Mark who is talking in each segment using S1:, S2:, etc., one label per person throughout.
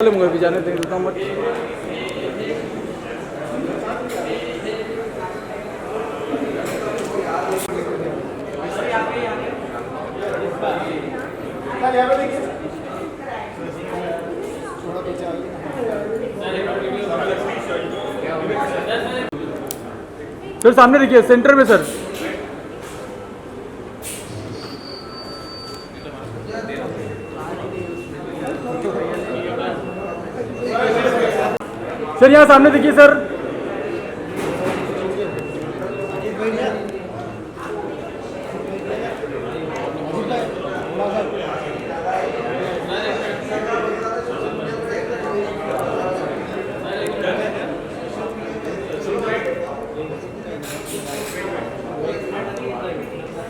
S1: मुझे भी जाने देता हूँ मत। सर सामने देखिए सेंटर में सर। सर यहाँ सामने देखिए सर।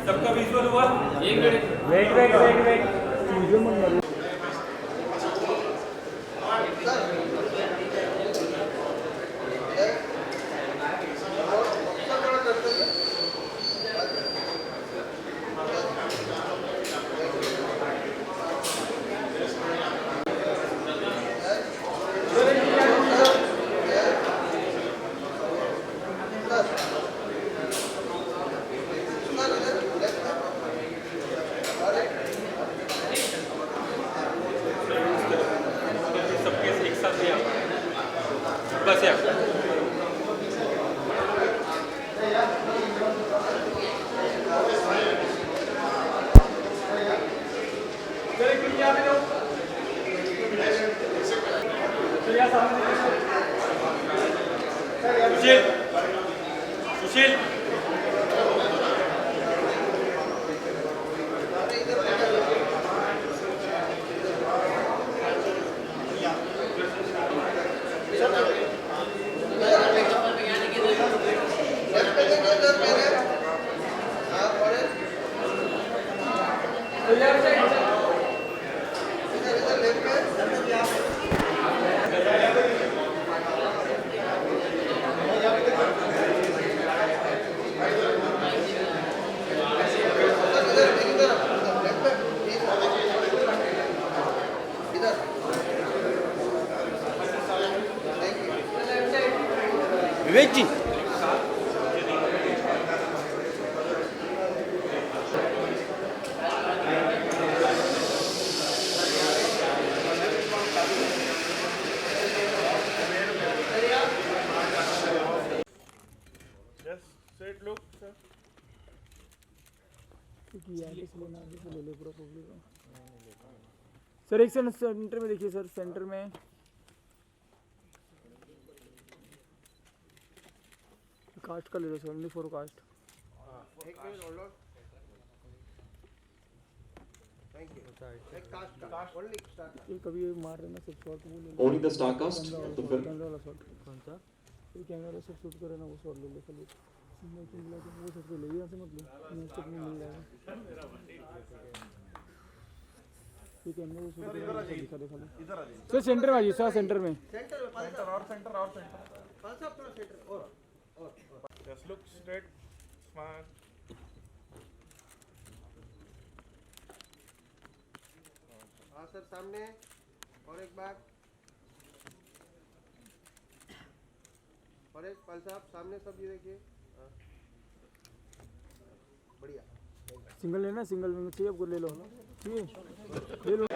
S1: सबका विजुअल हुआ। एक minute wait wait wait wait. बस यार सुशील सुशील विवेक जी सर एक सेंटर में देखिए सर सेंटर में कास्ट का ले लो सर ओनली फॉर कास्ट।
S2: एक minute hold on. Thank you. एक कास्ट ओनली स्टार।
S1: ये कभी मार रहे ना सब शॉट वो ले लो।
S3: ओनली द स्टार कास्ट तो फिर
S1: कैमरा वाला शॉट कौन सा? ये कैमरा से शूट करे ना वो शॉट ले लो खाली। मैं तुम मिला के वो शॉट ले यहाँ से मत लो नेक्स्ट स्टेप में मिल जाएगा। ये कैमरा से शूट करे दिखा दे खाली। इधर आ जाइए सर सेंटर में आ जाइए सर सेंटर में।
S2: सेंटर और सेंटर कौन सा अपना सेंटर और
S4: Just look straight, smart.
S2: हाँ सर सामने और एक बार और एक पल साहब सामने सब ये देखिए। बढ़िया
S1: सिंगल लेना सिंगल विंग चाहिए आपको ले लो ठीक है ले लो।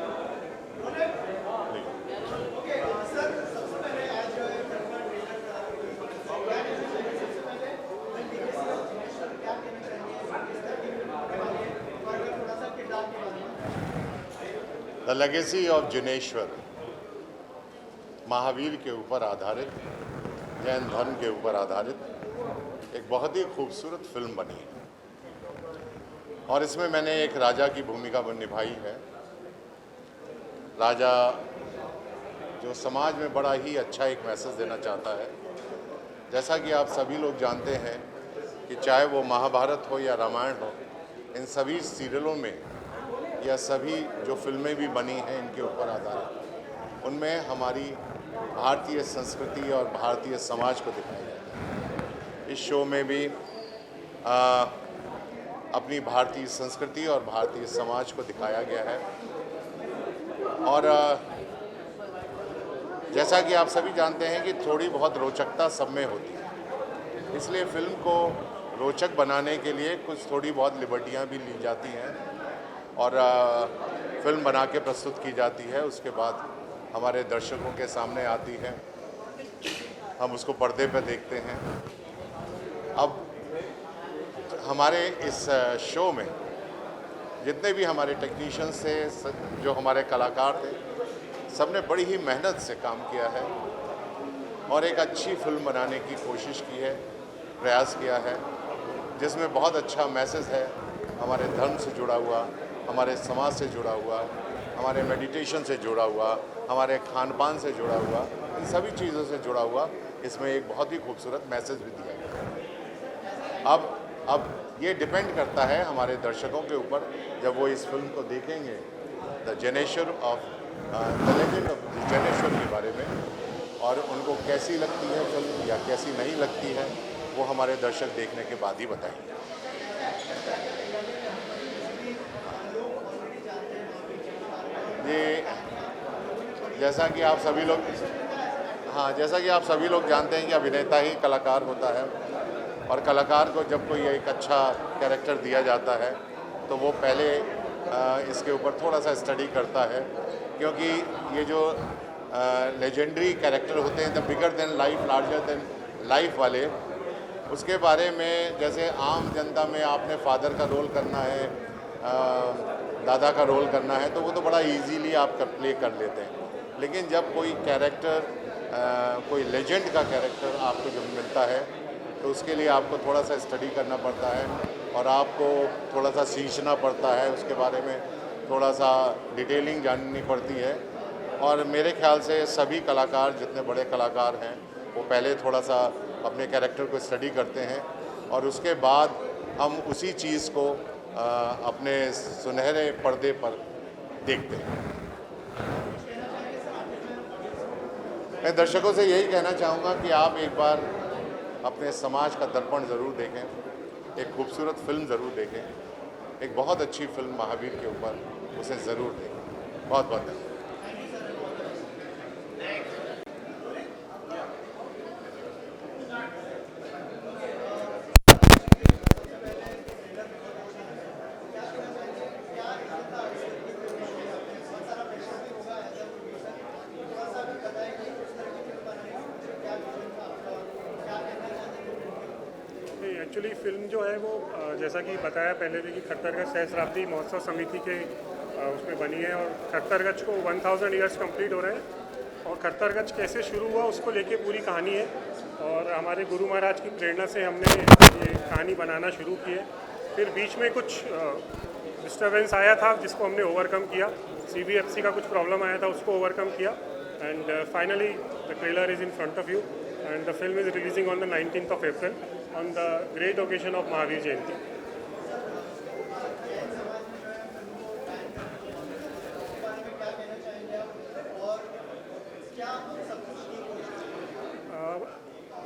S5: The legacy of Jineshwar Mahavir के ऊपर आधारित, जैन धर्म के ऊपर आधारित एक बहुत ही खूबसूरत फिल्म बनी है और इसमें मैंने एक राजा की भूमिका निभाई है। राजा जो समाज में बड़ा ही अच्छा एक मैसेज देना चाहता है। जैसा कि आप सभी लोग जानते हैं कि चाहे वो महाभारत हो या रामायण हो, इन सभी सीरियलों में या सभी जो फिल्में भी बनी हैं इनके ऊपर आधारित, उनमें हमारी भारतीय संस्कृति और भारतीय समाज को दिखाया जाता है। इस शो में भी अपनी भारतीय संस्कृति और भारतीय समाज को दिखाया गया है और जैसा कि आप सभी जानते हैं कि थोड़ी बहुत रोचकता सब में होती है, इसलिए फ़िल्म को रोचक बनाने के लिए कुछ थोड़ी बहुत लिबर्टियाँ भी ली जाती हैं और फिल्म बना के प्रस्तुत की जाती है। उसके बाद हमारे दर्शकों के सामने आती है, हम उसको पर्दे पर देखते हैं। अब हमारे इस शो में जितने भी हमारे टेक्नीशियंस थे, जो हमारे कलाकार थे, सब ने बड़ी ही मेहनत से काम किया है और एक अच्छी फिल्म बनाने की कोशिश की है, प्रयास किया है, जिसमें बहुत अच्छा मैसेज है हमारे धर्म से जुड़ा हुआ, हमारे समाज से जुड़ा हुआ, हमारे मेडिटेशन से जुड़ा हुआ, हमारे खान पान से जुड़ा हुआ, इन सभी चीज़ों से जुड़ा हुआ इसमें एक बहुत ही खूबसूरत मैसेज भी दिया गया। अब ये डिपेंड करता है हमारे दर्शकों के ऊपर, जब वो इस फिल्म को देखेंगे, the Jeneshwar of the legend of Janeshwar के बारे में, और उनको कैसी लगती है फिल्म या कैसी नहीं लगती है, वो हमारे दर्शक देखने के बाद ही बताएंगे। ये जैसा कि आप सभी लोग जानते हैं कि अभिनेता ही कलाकार होता है, और कलाकार को जब कोई एक अच्छा कैरेक्टर दिया जाता है तो वो पहले इसके ऊपर थोड़ा सा स्टडी करता है, क्योंकि ये जो लेजेंडरी कैरेक्टर होते हैं, the bigger than life larger than life वाले, उसके बारे में जैसे आम जनता में आपने फादर का रोल करना है, दादा का रोल करना है, तो वो तो बड़ा इजीली आप प्ले कर लेते हैं। लेकिन जब कोई कैरेक्टर, कोई लेजेंड का कैरेक्टर आपको जब मिलता है तो उसके लिए आपको थोड़ा सा स्टडी करना पड़ता है और आपको थोड़ा सा सींचना पड़ता है, उसके बारे में थोड़ा सा डिटेलिंग जाननी पड़ती है। और मेरे ख्याल से सभी कलाकार, जितने बड़े कलाकार हैं, वो पहले थोड़ा सा अपने कैरेक्टर को स्टडी करते हैं और उसके बाद हम उसी चीज़ को अपने सुनहरे पर्दे पर देखते हैं। मैं दर्शकों से यही कहना चाहूँगा कि आप एक बार अपने समाज का दर्पण ज़रूर देखें, एक खूबसूरत फिल्म ज़रूर देखें, एक बहुत अच्छी फिल्म महावीर के ऊपर, उसे ज़रूर देखें। बहुत बहुत धन्यवाद।
S3: एक्चुअली फ़िल्म जो है वो जैसा कि बताया पहले भी कि खट्टरगज सहस्राब्दी महोत्सव समिति के उसमें बनी है और खट्टरगज को 1000 ईयर्स कंप्लीट हो रहे हैं और खट्टरगज कैसे शुरू हुआ उसको लेके पूरी कहानी है और हमारे गुरु महाराज की प्रेरणा से हमने ये कहानी बनाना शुरू की है। फिर बीच में कुछ डिस्टर्बेंस आया था जिसको हमने ओवरकम किया, CBFC का कुछ प्रॉब्लम आया था उसको ओवरकम किया and finally the trailer is in front of you and the film is releasing on the 19th of April on the great occasion of Mahavir Jayanti.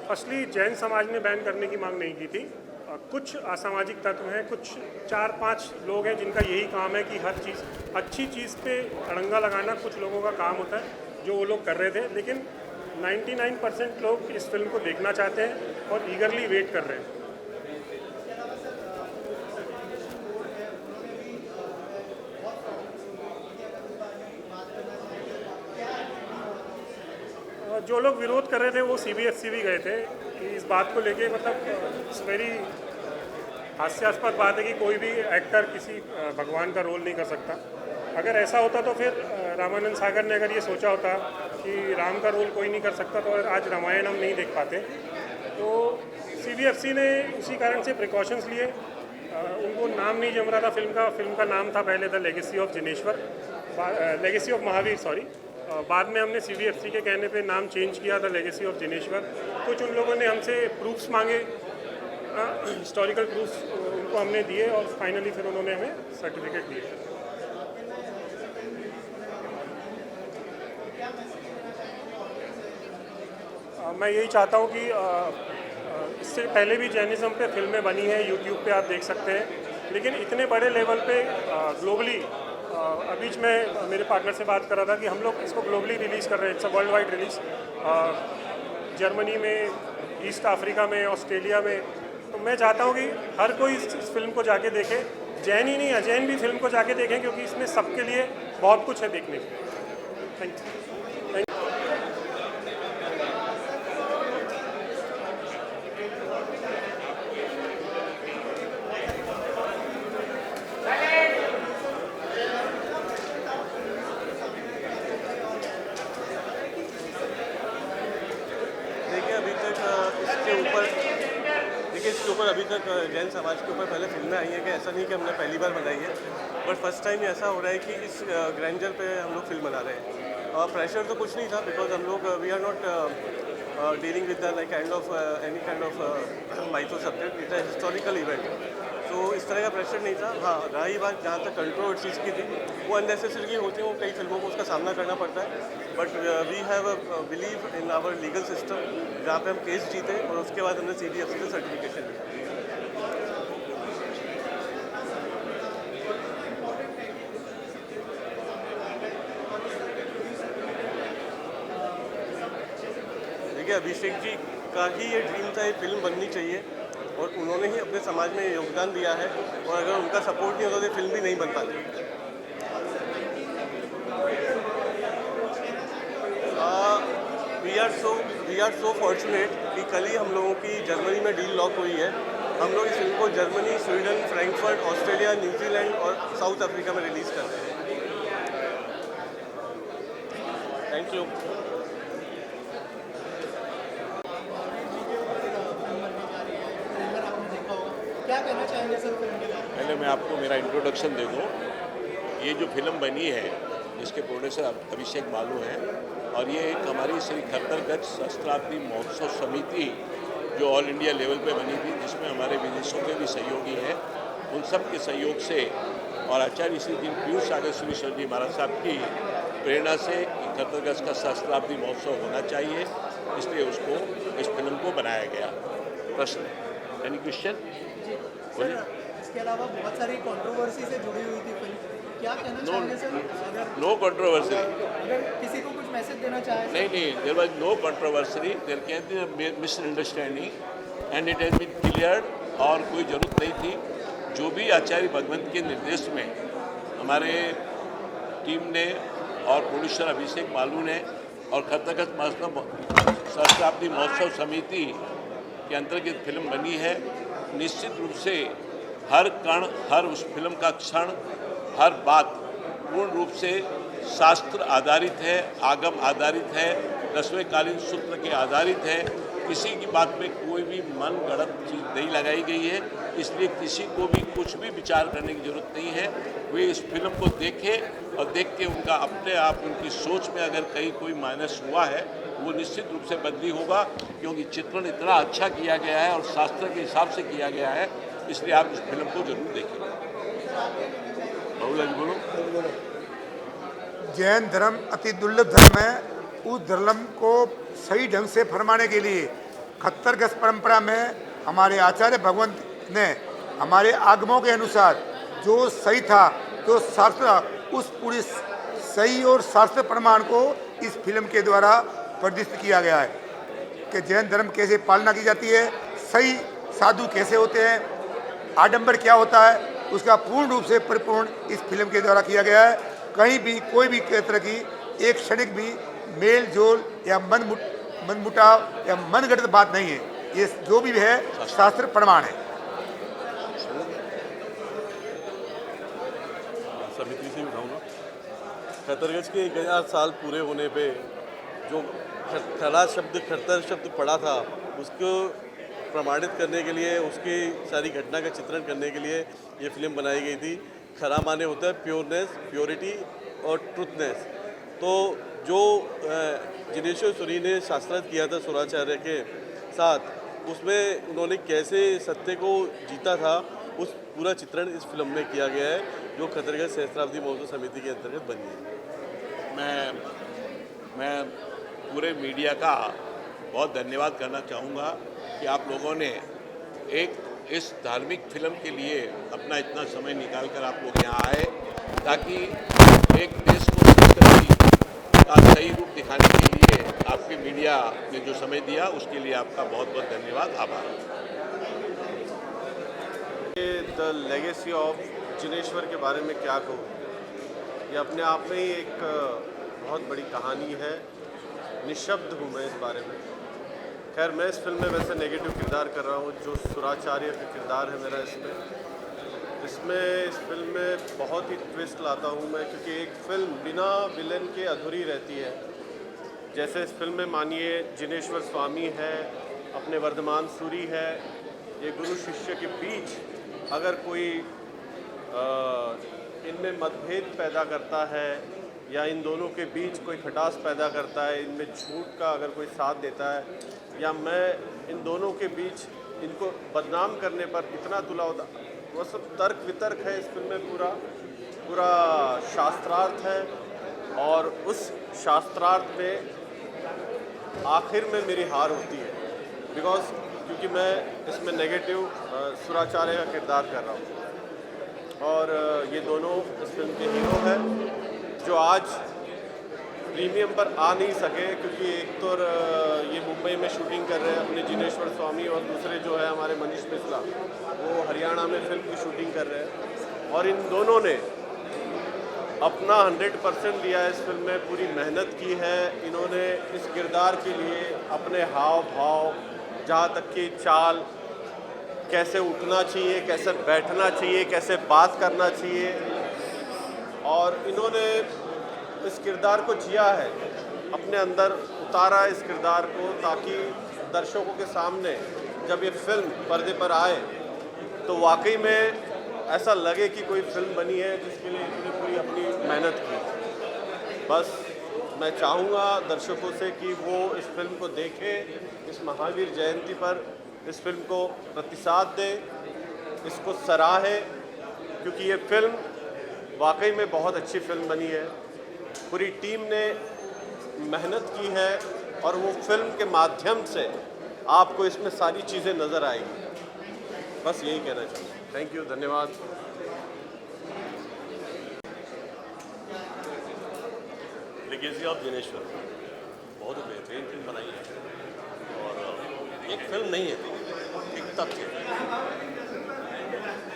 S3: Firstly Jain समाज ने ban करने की मांग नहीं की थी। कुछ असामाजिक तत्व हैं, कुछ 4-5 लोग हैं जिनका यही काम है कि हर चीज़, अच्छी चीज़ पे अड़ंगा लगाना कुछ लोगों का काम होता है, जो वो लोग कर रहे थे। लेकिन 99% लोग इस फिल्म को देखना चाहते हैं और ईगरली वेट कर रहे हैं। जो लोग विरोध कर रहे थे वो CBFC भी गए थे कि इस बात को लेके, मतलब इट्स वेरी हास्यास्पद बात है कि कोई भी एक्टर किसी भगवान का रोल नहीं कर सकता। अगर ऐसा होता तो फिर रामानंद सागर ने अगर ये सोचा होता कि राम का रोल कोई नहीं कर सकता तो आज रामायण हम नहीं देख पाते। तो CBFC ने उसी कारण से प्रिकॉशंस लिए। उनको नाम नहीं जम रहा था फिल्म का नाम था पहले the legacy of Janeshwar, legacy of Mahavir sorry. बाद में हमने CBFC के कहने पे नाम चेंज किया द लेगेसी ऑफ जनेश्वर। कुछ उन लोगों ने हमसे प्रूफ्स मांगे, हिस्टोरिकल प्रूफ्स उनको हमने दिए और फाइनली फिर उन्होंने हमें सर्टिफिकेट दिए। मैं यही चाहता हूँ कि इससे पहले भी जैनिज़्म पे फिल्में बनी हैं, YouTube पे आप देख सकते हैं, लेकिन इतने बड़े लेवल पे ग्लोबली अभी मैं मेरे पार्टनर से बात कर रहा था कि हम लोग इसको ग्लोबली रिलीज़ कर रहे हैं, it's a world wide release, Germany में, ईस्ट अफ्रीका में, ऑस्ट्रेलिया में। तो मैं चाहता हूँ कि हर कोई इस फिल्म को जाके देखे, जैन ही नहीं अजैन भी फिल्म को जाके देखें, क्योंकि इसमें सबके लिए बहुत कुछ है देखने के लिए। Thank you.
S2: इसके ऊपर अभी तक जैन समाज के ऊपर पहले फिल्में आई हैं कि ऐसा नहीं कि हमने पहली बार बनाई है, बट फर्स्ट टाइम ऐसा हो रहा है कि इस ग्रैंडर पे हम लोग फिल्म बना रहे हैं। और प्रेशर तो कुछ नहीं था, बिकॉज हम लोग we are not dealing with like kind of any kind of mytho subject, it is historical event, तो इस तरह का प्रेशर नहीं था। हाँ, रही बात जहाँ तक कंट्रोवर्सीज की थी, वो अननेसेसरी होती हैं, वो कई फिल्मों को उसका सामना करना पड़ता है, but we have believe in our legal system, जहाँ पे हम केस जीते और उसके बाद हमने CDFC से सर्टिफिकेशन लिया। देखिए, अभिषेक जी का ही ये ड्रीम था, ये फिल्म बननी चाहिए, और उन्होंने ही अपने समाज में योगदान दिया है, और अगर उनका सपोर्ट नहीं होता तो फिल्म भी नहीं बन पाती। वी आर सो फॉर्चुनेट कि कल ही हम लोगों की जर्मनी में डील लॉक हुई है। हम लोग इस फिल्म को Germany, Sweden, Frankfurt, Australia, New Zealand और साउथ अफ्रीका में रिलीज़ कर रहे हैं। Thank you.
S1: क्या कहना चाहेंगे सर फिल्म के बारे में?
S6: पहले मैं आपको मेरा इंट्रोडक्शन दे दूँ। ये जो फिल्म बनी है, इसके प्रोड्यूसर अभिषेक बालू हैं, और ये एक हमारी श्री खट्टरगढ़ सहस्त्राब्दी महोत्सव समिति जो ऑल इंडिया लेवल पे बनी थी, जिसमें हमारे विदेशों के भी सहयोगी हैं, उन सब के सहयोग से और आचार्य श्री जी पीयूष नागेश्वरी जी महाराज साहब की प्रेरणा से खट्टरगढ़ का सहस्त्राब्दी महोत्सव होना चाहिए, इसलिए उसको इस फिल्म को बनाया गया। प्रश्न, एनी क्वेश्चन?
S1: इसके अलावा बहुत सारी कंट्रोवर्सी से जुड़ी हुई थी फिल्म, क्या कहना चाहेंगे सर? अगर
S6: नो कंट्रोवर्सी।
S1: अगर किसी को कुछ मैसेज देना चाहे?
S6: नहीं, there was no controversy, there can be misunderstanding and it has been cleared, और कोई ज़रूरत नहीं थी। जो भी आचार्य भगवंत के निर्देश में हमारे टीम ने और प्रोड्यूसर अभिषेक बालू ने और खट्टरगढ़ सहस्त्राब्दी महोत्सव समिति के अंतर्गत फिल्म बनी है, निश्चित रूप से हर कण, हर उस फिल्म का क्षण, हर बात पूर्ण रूप से शास्त्र आधारित है, आगम आधारित है, दसवें सूत्र के आधारित है। किसी की बात में कोई भी मन गढ़ंत चीज़ नहीं लगाई गई है, इसलिए किसी को भी कुछ भी विचार करने की जरूरत नहीं है। वे इस फिल्म को देखें और देख के उनका अपने आप उनकी सोच में अगर कहीं कोई माइनस हुआ है, वो निश्चित रूप से बदली होगा, क्योंकि चित्रण इतना अच्छा किया गया है और शास्त्र के हिसाब से किया गया है, इसलिए आप इस फिल्म को जरूर देखें। बोलो।
S7: जैन धर्म अति दुर्लभ धर्म है, उस धर्म को सही ढंग से फरमाने के लिए खट्टरगढ़ परंपरा में हमारे आचार्य भगवंत ने हमारे आगमों के अनुसार जो सही था, तो शास्त्र उस पूरी सही और शास्त्र प्रमाण को इस फिल्म के द्वारा प्रदर्शित किया गया है कि जैन धर्म कैसे पालना की जाती है, सही साधु कैसे होते हैं, आडंबर क्या होता है, उसका पूर्ण रूप से परिपूर्ण इस फिल्म के द्वारा किया गया है। कहीं भी कोई भी तरह की एक क्षणिक भी मेल जोल या मनमुटाव या मनगढ़ंत बात नहीं है, ये जो भी है शास्त्र प्रमाण है।
S8: समिति से उठाऊंगा। खट्टरगढ़ के 1000 साल पूरे होने पे जो खट्टर शब्द पड़ा था, उसको प्रमाणित करने के लिए, उसकी सारी घटना का चित्रण करने के लिए ये फिल्म बनाई गई थी। खरा माने होता है प्योरनेस, प्योरिटी और ट्रुथनेस। तो जो जिनेश्वर सूरी ने शास्त्रार्थ किया था सुराचार्य के साथ, उसमें उन्होंने कैसे सत्य को जीता था, उस पूरा चित्रण इस फिल्म में किया गया है, जो खट्टरगढ़ सहस्त्राब्दी महोत्सव समिति के अंतर्गत बनी है।
S6: मैं पूरे मीडिया का बहुत धन्यवाद करना चाहूँगा कि आप लोगों ने एक इस धार्मिक फिल्म के लिए अपना इतना समय निकाल कर आप लोग यहाँ आए ताकि एक देश को संस्कृति का सही रूप दिखाने के लिए आपके मीडिया ने जो समय दिया उसके लिए आपका बहुत बहुत धन्यवाद, आभार।
S2: द लेगेसी ऑफ जिनेश्वर के बारे में क्या कहूँ, ये अपने आप में ही एक बहुत बड़ी कहानी है। निशब्द हूँ मैं इस बारे में। खैर, मैं इस फिल्म में वैसे नेगेटिव किरदार कर रहा हूँ, जो सुराचार्य का किरदार है मेरा इस फिल्म में बहुत ही ट्विस्ट लाता हूँ मैं, क्योंकि एक फिल्म बिना विलन के अधूरी रहती है। जैसे इस फिल्म में मानिए जिनेश्वर स्वामी है, अपने वर्धमान सूरी है, ये गुरु शिष्य के बीच अगर कोई इनमें मतभेद पैदा करता है या इन दोनों के बीच कोई खटास पैदा करता है, इनमें झूठ का अगर कोई साथ देता है, या मैं इन दोनों के बीच इनको बदनाम करने पर इतना तुला होता, वो सब तर्क वितर्क है इस फिल्म में। पूरा शास्त्रार्थ है, और उस शास्त्रार्थ में आखिर में मेरी हार होती है, क्योंकि मैं इसमें नेगेटिव सुराचार्य का किरदार कर रहा हूँ, और ये दोनों इस फिल्म के हीरो हैं जो आज प्रीमियम पर आ नहीं सके, क्योंकि एक तो ये मुंबई में शूटिंग कर रहे हैं अपने जिनेश्वर स्वामी, और दूसरे जो है हमारे मनीष मिश्रा, वो हरियाणा में फिल्म की शूटिंग कर रहे हैं। और इन दोनों ने अपना 100% दिया है इस फिल्म में, पूरी मेहनत की है इन्होंने इस किरदार के लिए। अपने हाव भाव, जहाँ तक कि चाल, कैसे उठना चाहिए, कैसे बैठना चाहिए, कैसे बात करना चाहिए, और इन्होंने इस किरदार को जिया है, अपने अंदर उतारा इस किरदार को, ताकि दर्शकों के सामने जब ये फिल्म पर्दे पर आए तो वाकई में ऐसा लगे कि कोई फिल्म बनी है जिसके लिए इन्होंने पूरी अपनी मेहनत की। बस मैं चाहूँगा दर्शकों से कि वो इस फिल्म को देखें, इस महावीर जयंती पर इस फिल्म को प्रतिसाद दें, इसको सराहें, क्योंकि ये फिल्म वाकई में बहुत अच्छी फिल्म बनी है। पूरी टीम ने मेहनत की है, और वो फिल्म के माध्यम से आपको इसमें सारी चीज़ें नज़र आएंगी। बस यही कहना चाहूँगा। थैंक यू, धन्यवाद।
S8: लेगेसी ऑफ जिनेश्वर बहुत बेहतरीन फिल्म बनाई है, और एक फिल्म नहीं है, एक तथ्य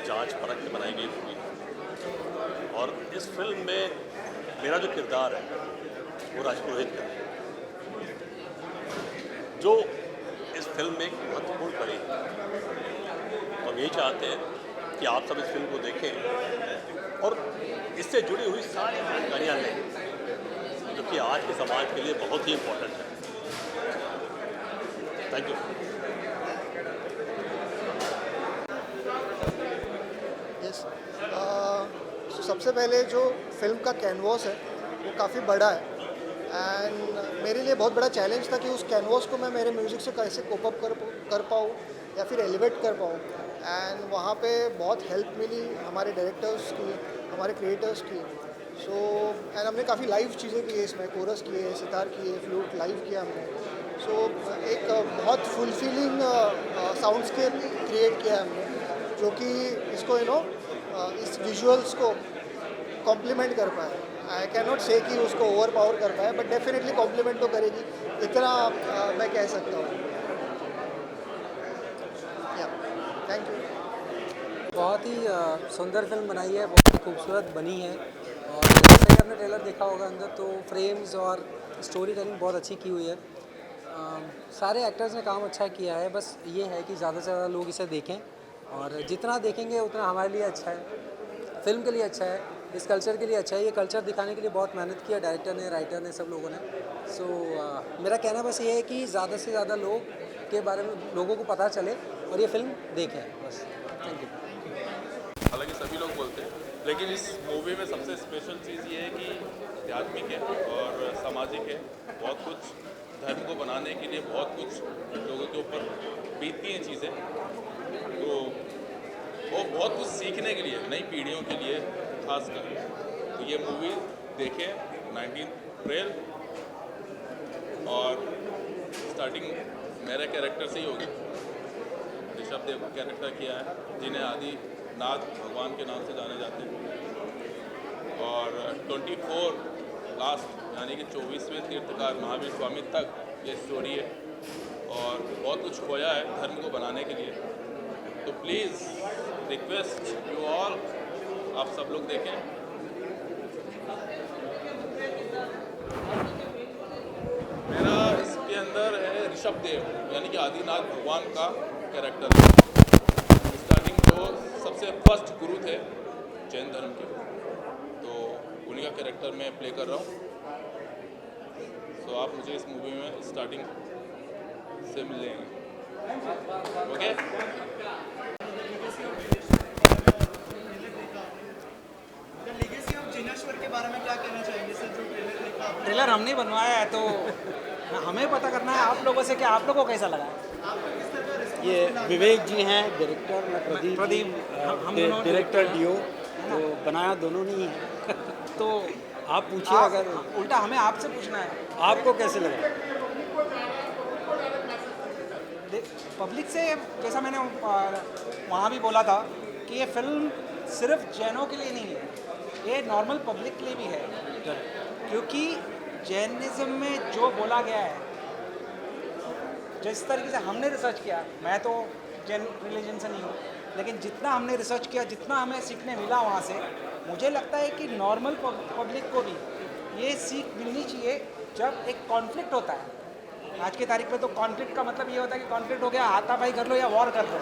S8: जांच परख के बनाई गई फिल्म। और इस फिल्म में मेरा जो किरदार है वो राजपुरोहित का है, जो इस फिल्म में एक महत्वपूर्ण कड़ी है। हम यही चाहते हैं कि आप सब इस फिल्म को देखें और इससे जुड़ी हुई सारी जानकारियाँ लें, जो कि आज के समाज के लिए बहुत ही इम्पोर्टेंट है। Thank you.
S9: यस, सबसे पहले जो फिल्म का कैनवास है वो काफ़ी बड़ा है, एंड मेरे लिए बहुत बड़ा चैलेंज था कि उस कैनवास को मैं मेरे म्यूज़िक से कैसे कोप अप कर पाऊँ या फिर एलिवेट कर पाऊँ। एंड वहाँ पे बहुत हेल्प मिली हमारे डायरेक्टर्स की, हमारे क्रिएटर्स की। एंड हमने काफ़ी लाइव चीज़ें की है इसमें, कोरस किए, सितार किए, फ्लूट लाइव किया हमने। एक बहुत फुलफिलिंग साउंडस्केप क्रिएट किया हमने, जो कि इसको इस विजुअल्स को कॉम्प्लीमेंट कर पाए। आई कैन नॉट से कि उसको ओवर पावर कर पाए, बट डेफिनेटली कॉम्प्लीमेंट तो करेगी, इतना मैं कह सकता हूँ। या थैंक यू।
S10: बहुत ही सुंदर फिल्म बनाई है, बहुत ही खूबसूरत बनी है, और जैसे कि आपने ट्रेलर देखा होगा अंदर, तो फ्रेम्स और स्टोरी टेलिंग बहुत अच्छी की हुई है। सारे एक्टर्स ने काम अच्छा किया है। बस ये है कि ज़्यादा से ज़्यादा लोग इसे देखें, और जितना देखेंगे उतना हमारे लिए अच्छा है, फिल्म के लिए अच्छा है, इस कल्चर के लिए अच्छा है। ये कल्चर दिखाने के लिए बहुत मेहनत किया डायरेक्टर ने, राइटर ने, सब लोगों ने। मेरा कहना बस ये है कि ज़्यादा से ज़्यादा लोग के बारे में लोगों को पता चले और ये फिल्म देखें, बस। Thank you.
S4: हालांकि सभी लोग बोलते हैं, लेकिन इस मूवी में सबसे स्पेशल चीज़ ये है कि आध्यात्मिक है और सामाजिक है। बहुत कुछ धर्म को बनाने के लिए बहुत कुछ लोगों के ऊपर बीतती हैं चीज़ें, तो वो बहुत कुछ सीखने के लिए, नई पीढ़ियों के लिए खासकर। तो ये मूवी देखें 19 अप्रैल, और स्टार्टिंग मेरे कैरेक्टर से ही होगी। ऋषभ देव का कैरेक्टर किया है, जिन्हें आदिनाथ भगवान के नाम से जाने जाते हैं। और 24 लास्ट यानी कि 24वें तीर्थकार महावीर स्वामी तक ये स्टोरी है और बहुत कुछ खोया है धर्म को बनाने के लिए। तो प्लीज़ रिक्वेस्ट यू ऑल, आप सब लोग देखें। मेरा इसके अंदर है ऋषभ देव यानी कि आदिनाथ भगवान का कैरेक्टर है। स्टार्टिंग जो सबसे फर्स्ट गुरु थे जैन धर्म के, तो उन्हीं का कैरेक्टर मैं प्ले कर रहा हूँ। तो आप मुझे इस मूवी में स्टार्टिंग से मिलेंगे। ओके?
S11: के बारे में क्या कहना चाहेंगे सर? जो ट्रेलर देखा,
S10: ट्रेलर हमने बनवाया है तो हमें पता करना है आप लोगों से कि आप लोगों को कैसा लगा।
S12: ये विवेक जी हैं डायरेक्टर, मैं प्रदीप
S10: हम दोनों
S12: डायरेक्टर डीओ, तो बनाया दोनों ने ही है। तो आप पूछिए, अगर
S10: उल्टा हमें आपसे पूछना है
S12: आपको कैसे लगा।
S10: पब्लिक से, जैसा मैंने वहाँ भी बोला था कि ये फिल्म सिर्फ जैनों के लिए नहीं है, ये नॉर्मल पब्लिक के लिए भी है। क्योंकि जैनिज़्म में जो बोला गया है, जिस तरीके से हमने रिसर्च किया, मैं तो जैन रिलीजन से नहीं हूँ, लेकिन जितना हमने रिसर्च किया, जितना हमें सीखने मिला वहाँ से, मुझे लगता है कि नॉर्मल पब्लिक को भी ये सीख मिलनी चाहिए। जब एक कॉन्फ्लिक्ट होता है, आज की तारीख में तो कॉन्फ्लिक्ट का मतलब ये होता है कि कॉन्फ्लिक्ट हो गया, हाथापाई कर लो या वॉर कर लो,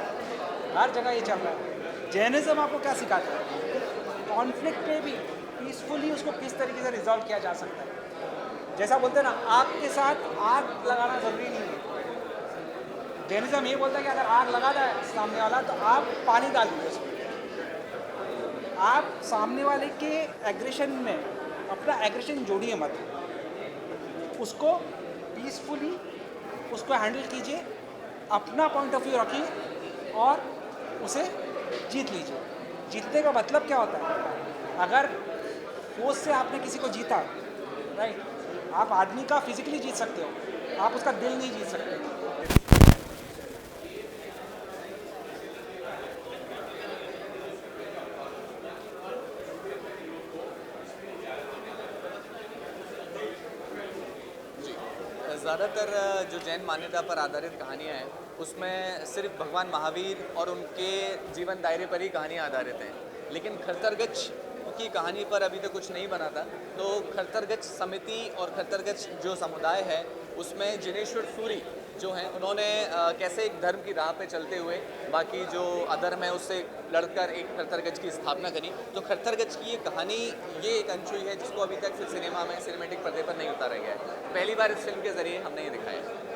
S10: हर जगह ये चल रहा है। जैनिज़्म आपको क्या सिखाता है? कॉन्फ्लिक्ट पे भी पीसफुली उसको किस तरीके से रिजॉल्व किया जा सकता है। जैसा बोलते हैं ना, आग के साथ आग लगाना ज़रूरी नहीं है। जैनिज़्म ये बोलता है कि अगर आग लगा है सामने वाला तो आप पानी डाल दीजिए उसमें। आप सामने वाले के एग्रेशन में अपना एग्रेशन जोड़िए मत, उसको पीसफुली उसको हैंडल कीजिए, अपना पॉइंट ऑफ व्यू रखिए और उसे जीत लीजिए। जीतने का मतलब क्या होता है? अगर फोर्स से आपने किसी को जीता, राइट, आप आदमी का फिजिकली जीत सकते हो, आप उसका दिल नहीं जीत सकते।
S13: ज़्यादातर जो जैन मान्यता पर आधारित कहानियाँ हैं, उसमें सिर्फ भगवान महावीर और उनके जीवन दायरे पर ही कहानियाँ आधारित हैं। लेकिन खरतरगच की कहानी पर अभी तक कुछ नहीं बना था। तो खरतरगच समिति और खरतरगच जो समुदाय है, उसमें जिनेश्वर सूरी जो हैं, उन्होंने कैसे एक धर्म की राह पे चलते हुए बाकी जो अधर्म है उससे लड़कर एक खरतरगच की स्थापना करी। तो खरतरगच की ये कहानी, ये एक अनछुई है जिसको अभी तक फिर सिनेमा में सिनेमेटिक पर्दे पर नहीं उतारा गया है। पहली बार इस फिल्म के ज़रिए हमने ये दिखाया है।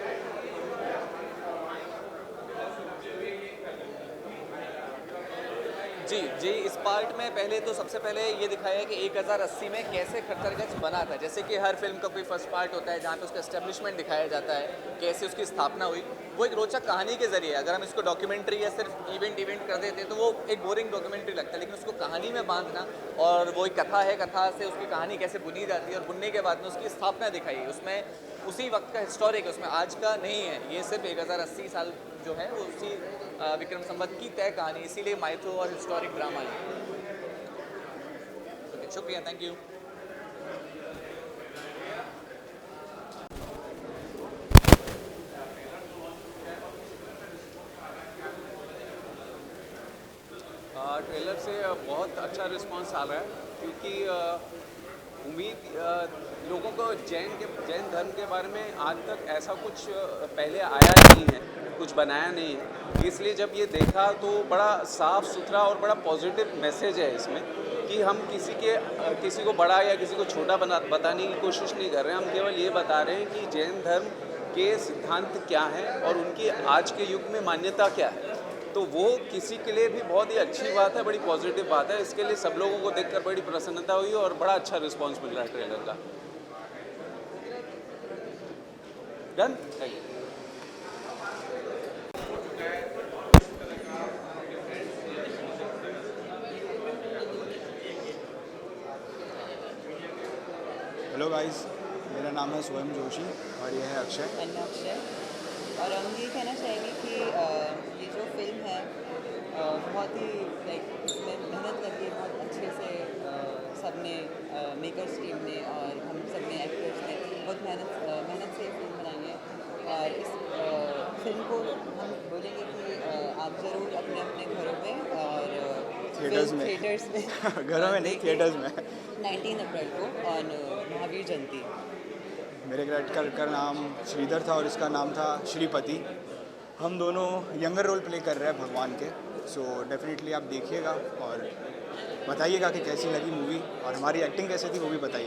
S13: जी, इस पार्ट में पहले तो सबसे पहले ये दिखाया है कि 1080 में कैसे खरतरगच बना था। जैसे कि हर फिल्म का कोई फर्स्ट पार्ट होता है जहाँ पे उसका एस्टेब्लिशमेंट दिखाया जाता है, कैसे उसकी स्थापना हुई। वो एक रोचक कहानी के ज़रिए, अगर हम इसको डॉक्यूमेंट्री या सिर्फ इवेंट कर देते तो वो एक बोरिंग डॉक्यूमेंट्री लगता है, लेकिन उसको कहानी में बांधना, और वो एक कथा है, कथा से उसकी कहानी कैसे बुनी जाती है और बुनने के बाद में उसकी स्थापना दिखाई। उसमें उसी वक्त का हिस्टोरिक है, उसमें आज का नहीं है। ये सिर्फ 1080 साल जो है वो उसी विक्रम संवत की तय कहानी, इसीलिए माइथो और हिस्टोरिक ड्रामा है। ओके, शुक्रिया, थैंक यू।
S14: ट्रेलर से बहुत अच्छा रिस्पांस आ रहा है, क्योंकि उम्मीद लोगों को जैन धर्म के बारे में आज तक ऐसा कुछ पहले आया नहीं है, कुछ बनाया नहीं है। इसलिए जब ये देखा तो बड़ा साफ़ सुथरा और बड़ा पॉजिटिव मैसेज है इसमें, कि हम किसी को बड़ा या किसी को छोटा बताने की कोशिश नहीं कर रहे हैं। हम केवल ये बता रहे हैं कि जैन धर्म के सिद्धांत क्या हैं और उनकी आज के युग में मान्यता क्या है। तो वो किसी के लिए भी बहुत ही अच्छी बात है, बड़ी पॉजिटिव बात है। इसके लिए सब लोगों को देखकर बड़ी प्रसन्नता हुई और बड़ा अच्छा रिस्पांस मिल रहा है ट्रेलर का। Done, thank you.
S15: Hello guys, मेरा नाम है स्वयं जोशी और ये है अक्षय।
S16: और हम ये कहना चाहेंगे कि ये जो फिल्म है बहुत ही लाइक इसमें मेहनत करके बहुत अच्छे से सब ने मेकर्स टीम ने और हम सब ने एक्टर्स ने बहुत मेहनत से फिल्म बनाई है। और इस फिल्म को हम बोलेंगे कि आप ज़रूर अपने अपने घरों में और
S15: थिएटर्स में घरों में नहीं, थिएटर्स में
S16: 19 अप्रैल को ऑन महावीर जयंती।
S15: मेरे कैरेक्टर का नाम श्रीधर था और इसका नाम था श्रीपति। हम दोनों यंगर रोल प्ले कर रहे हैं भगवान के। सो डेफिनेटली आप देखिएगा और बताइएगा कि कैसी लगी मूवी और हमारी एक्टिंग कैसी थी वो भी बताइए।